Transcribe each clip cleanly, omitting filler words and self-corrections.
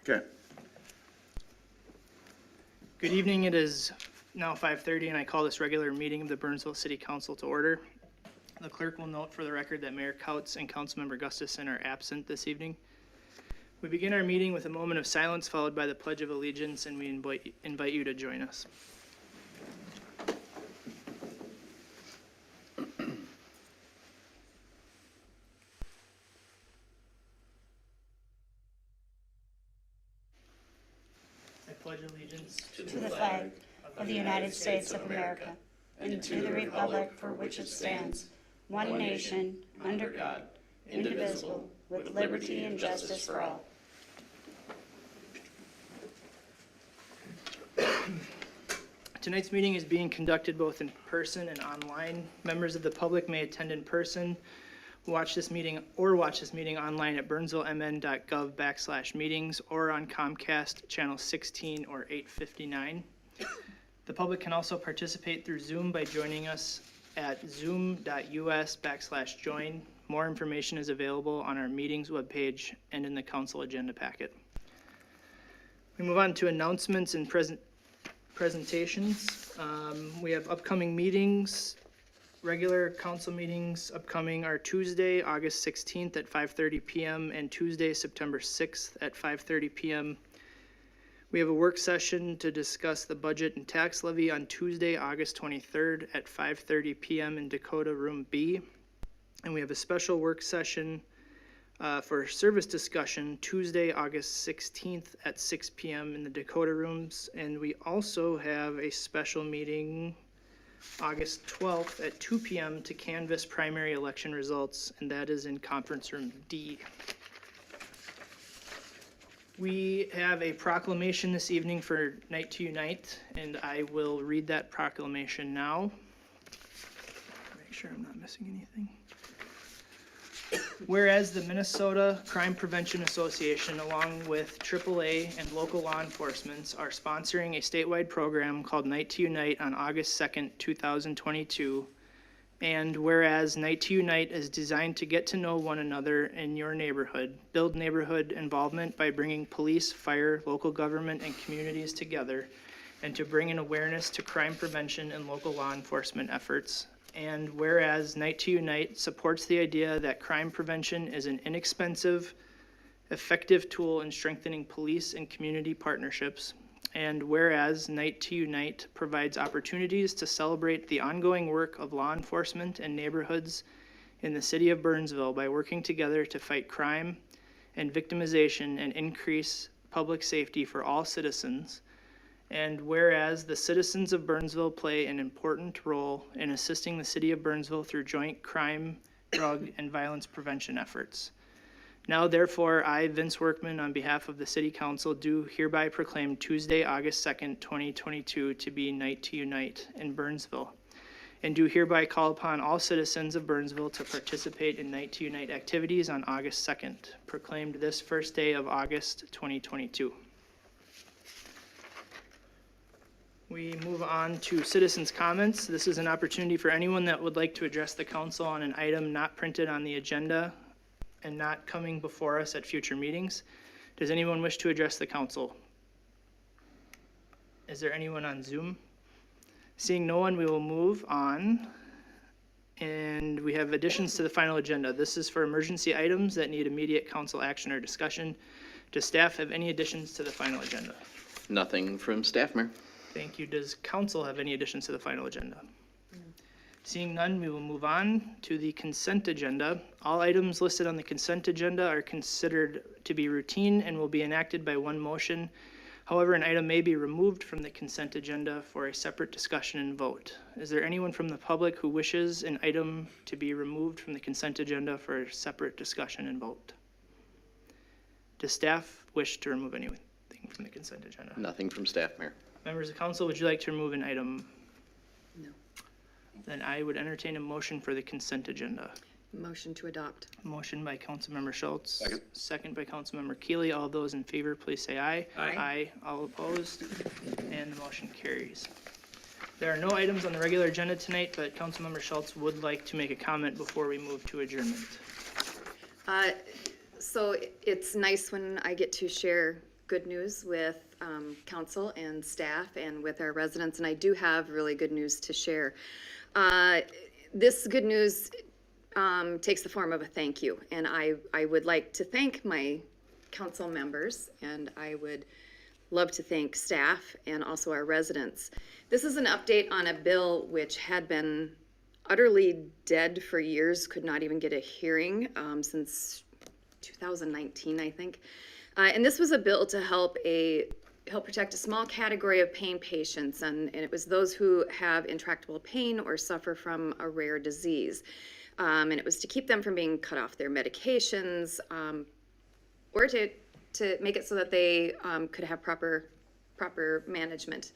Okay. Good evening. It is now 5:30 and I call this regular meeting of the Burnsville City Council to order. The clerk will note for the record that Mayor Couts and Councilmember Gustafson are absent this evening. We begin our meeting with a moment of silence followed by the Pledge of Allegiance, and we invite you to join us. I pledge allegiance to the flag of the United States of America and to the republic for which it stands, one nation, under God, indivisible, with liberty and justice for all. Tonight's meeting is being conducted both in person and online. Members of the public may attend in person, watch this meeting online at burnsvillemn.gov/meetings or on Comcast channel 16 or 859. The public can also participate through Zoom by joining us at zoom.us/join. More information is available on our meetings webpage and in the council agenda packet. We move on to announcements and presentations. We have upcoming meetings. Regular council meetings upcoming are Tuesday, August 16th at 5:30 p.m. and Tuesday, September 6th at 5:30 p.m. We have a work session to discuss the budget and tax levy on Tuesday, August 23rd at 5:30 p.m. in Dakota Room B. And we have a special work session for service discussion Tuesday, August 16th at 6 p.m. in the Dakota Rooms. And we also have a special meeting August 12th at 2 p.m. to canvass primary election results, and that is in Conference Room D. We have a proclamation this evening for Night to Unite, and I will read that proclamation now. Make sure I'm not missing anything. Whereas the Minnesota Crime Prevention Association, along with AAA and local law enforcement, are sponsoring a statewide program called Night to Unite on August 2nd, 2022. And whereas Night to Unite is designed to get to know one another in your neighborhood, build neighborhood involvement by bringing police, fire, local government, and communities together, and to bring an awareness to crime prevention and local law enforcement efforts. And whereas Night to Unite supports the idea that crime prevention is an inexpensive, effective tool in strengthening police and community partnerships. And whereas Night to Unite provides opportunities to celebrate the ongoing work of law enforcement and neighborhoods in the city of Burnsville by working together to fight crime and victimization and increase public safety for all citizens. And whereas the citizens of Burnsville play an important role in assisting the city of Burnsville through joint crime, drug, and violence prevention efforts. Now, therefore, I, Vince Workman, on behalf of the City Council, do hereby proclaim Tuesday, August 2nd, 2022 to be Night to Unite in Burnsville, and do hereby call upon all citizens of Burnsville to participate in Night to Unite activities on August 2nd, proclaimed this first day of August 2022. We move on to citizens' comments. This is an opportunity for anyone that would like to address the council on an item not printed on the agenda and not coming before us at future meetings. Does anyone wish to address the council? Is there anyone on Zoom? Seeing no one, we will move on. And we have additions to the final agenda. This is for emergency items that need immediate council action or discussion. Does staff have any additions to the final agenda? Nothing from staff, Mayor. Thank you. Does council have any additions to the final agenda? Seeing none, we will move on to the consent agenda. All items listed on the consent agenda are considered to be routine and will be enacted by one motion. However, an item may be removed from the consent agenda for a separate discussion and vote. Is there anyone from the public who wishes an item to be removed from the consent agenda for a separate discussion and vote? Does staff wish to remove anything from the consent agenda? Nothing from staff, Mayor. Members of council, would you like to remove an item? No. Then I would entertain a motion for the consent agenda. Motion to adopt. Motion by Councilmember Schultz. Second. Second by Councilmember Keeley. All those in favor, please say aye. Aye. Aye. All opposed, and the motion carries. There are no items on the regular agenda tonight, but Councilmember Schultz would like to make a comment before we move to adjournment. So it's nice when I get to share good news with council and staff and with our residents, and I do have really good news to share. This good news takes the form of a thank you, and I would like to thank my council members, and I would love to thank staff and also our residents. This is an update on a bill which had been utterly dead for years, could not even get a hearing since 2019, I think. And this was a bill to help protect a small category of pain patients, and it was those who have intractable pain or suffer from a rare disease. And it was to keep them from being cut off their medications, or to make it so that they could have proper management.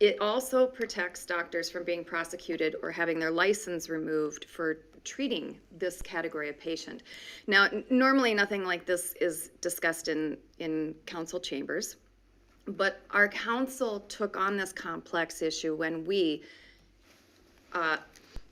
It also protects doctors from being prosecuted or having their license removed for treating this category of patient. Now, normally nothing like this is discussed in council chambers, but our council took on this complex issue when we,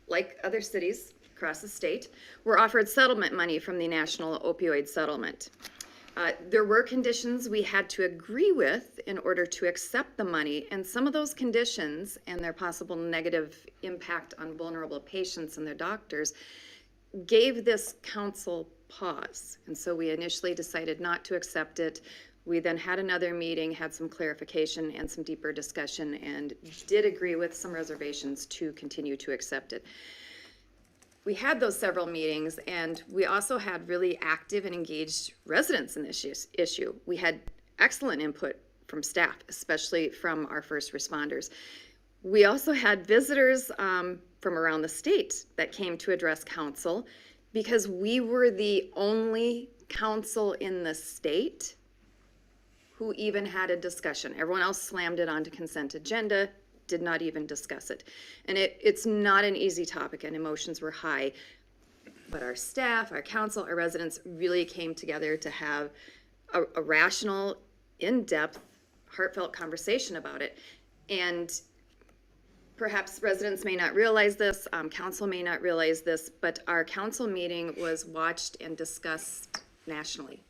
like other cities across the state, were offered settlement money from the National Opioid Settlement. There were conditions we had to agree with in order to accept the money, and some of those conditions and their possible negative impact on vulnerable patients and their doctors gave this council pause. And so we initially decided not to accept it. We then had another meeting, had some clarification and some deeper discussion, and did agree with some reservations to continue to accept it. We had those several meetings, and we also had really active and engaged residents in this issue. We had excellent input from staff, especially from our first responders. We also had visitors from around the state that came to address council, because we were the only council in the state who even had a discussion. Everyone else slammed it onto consent agenda, did not even discuss it. And it's not an easy topic, and emotions were high. But our staff, our council, our residents really came together to have a rational, in-depth, heartfelt conversation about it. And perhaps residents may not realize this, council may not realize this, but our council meeting was watched and discussed nationally.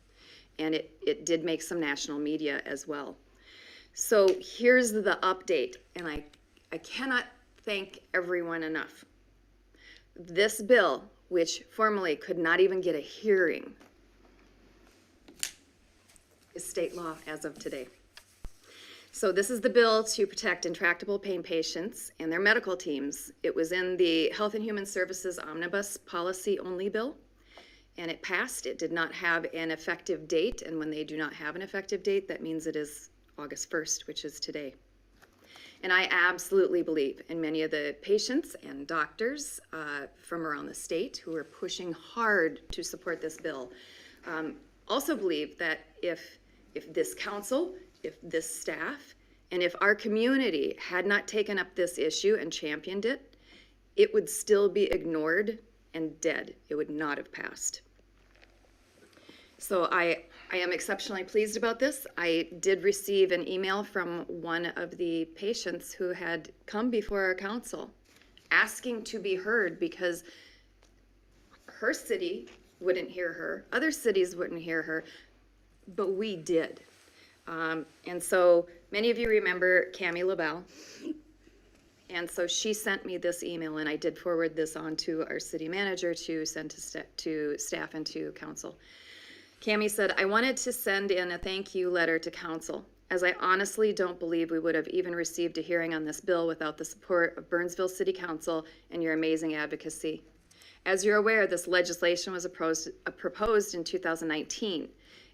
And it did make some national media as well. So here's the update, and I cannot thank everyone enough. This bill, which formally could not even get a hearing, is state law as of today. So this is the bill to protect intractable pain patients and their medical teams. It was in the Health and Human Services Omnibus Policy Only bill, and it passed. It did not have an effective date, and when they do not have an effective date, that means it is August 1st, which is today. And I absolutely believe in many of the patients and doctors from around the state who are pushing hard to support this bill. Also believe that if this council, if this staff, and if our community had not taken up this issue and championed it, it would still be ignored and dead. It would not have passed. So I am exceptionally pleased about this. I did receive an email from one of the patients who had come before our council asking to be heard because her city wouldn't hear her, other cities wouldn't hear her, but we did. And so many of you remember Cammie LaBelle. And so she sent me this email, and I did forward this on to our city manager to send to staff and to council. Cammie said, I wanted to send in a thank you letter to council, as I honestly don't believe we would have even received a hearing on this bill without the support of Burnsville City Council and your amazing advocacy. As you're aware, this legislation was proposed in 2019.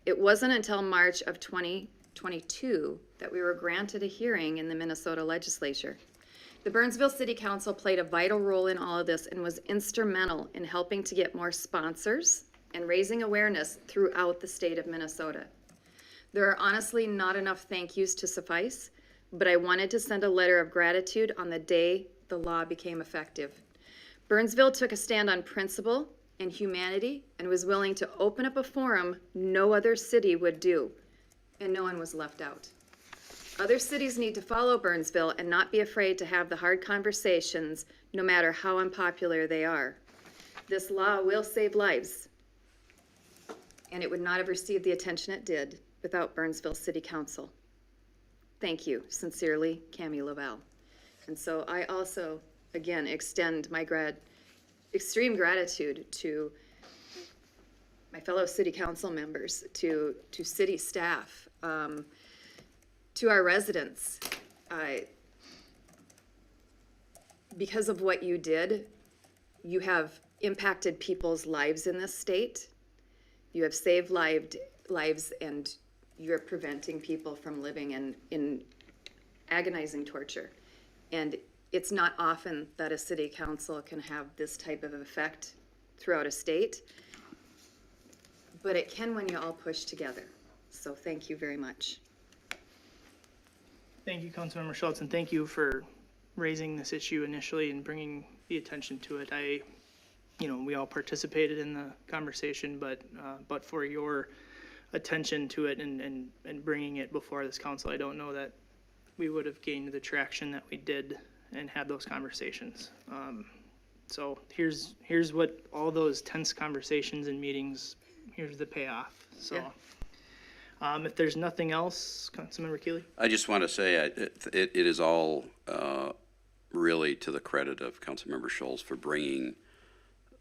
It wasn't until March of 2022 that we were granted a hearing in the Minnesota legislature. The Burnsville City Council played a vital role in all of this and was instrumental in helping to get more sponsors and raising awareness throughout the state of Minnesota. There are honestly not enough thank yous to suffice, but I wanted to send a letter of gratitude on the day the law became effective. Burnsville took a stand on principle and humanity and was willing to open up a forum no other city would do, and no one was left out. Other cities need to follow Burnsville and not be afraid to have the hard conversations, no matter how unpopular they are. This law will save lives, and it would not have received the attention it did without Burnsville City Council. Thank you. Sincerely, Cammie Lavelle. And so I also, again, extend my extreme gratitude to my fellow city council members, to city staff, to our residents. Because of what you did, you have impacted people's lives in this state. You have saved lives, and you're preventing people from living in agonizing torture. And it's not often that a city council can have this type of effect throughout a state, but it can when you all push together. So thank you very much. Thank you, Councilmember Schultz, and thank you for raising this issue initially and bringing the attention to it. We all participated in the conversation, but for your attention to it and bringing it before this council, I don't know that we would have gained the traction that we did and had those conversations. So here's what all those tense conversations and meetings, here's the payoff. So if there's nothing else, Councilmember Keeley? I just want to say it is all really to the credit of Councilmember Schultz for bringing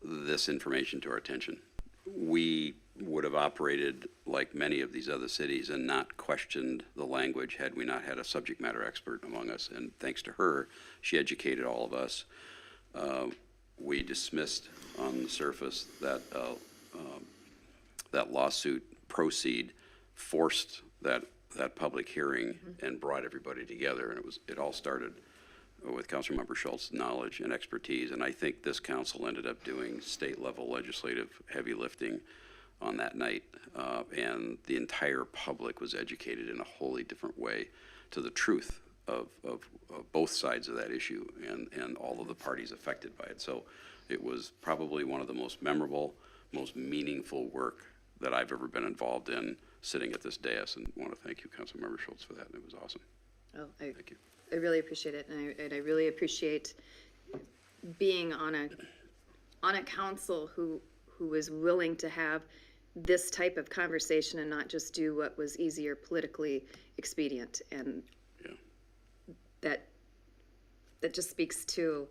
this information to our attention. We would have operated like many of these other cities and not questioned the language had we not had a subject matter expert among us. And thanks to her, she educated all of us. We dismissed on the surface that that lawsuit proceed, forced that public hearing, and brought everybody together. And it all started with Councilmember Schultz's knowledge and expertise. And I think this council ended up doing state level legislative heavy lifting on that night. And the entire public was educated in a wholly different way to the truth of both sides of that issue and all of the parties affected by it. So it was probably one of the most memorable, most meaningful work that I've ever been involved in sitting at this dais, and want to thank you, Councilmember Schultz, for that. It was awesome. Well, Thank you. I really appreciate it, and I really appreciate being on a council who was willing to have this type of conversation and not just do what was easier politically expedient. And that just speaks to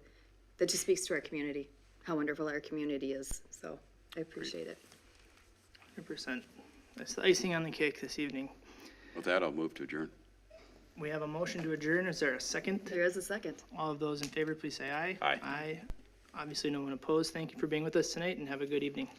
our community, how wonderful our community is. So I appreciate it. 100%. That's the icing on the cake this evening. With that, I'll move to adjourn. We have a motion to adjourn. Is there a second? There is a second. All of those in favor, please say aye. Aye. Aye. Obviously, no one opposed. Thank you for being with us tonight, and have a good evening.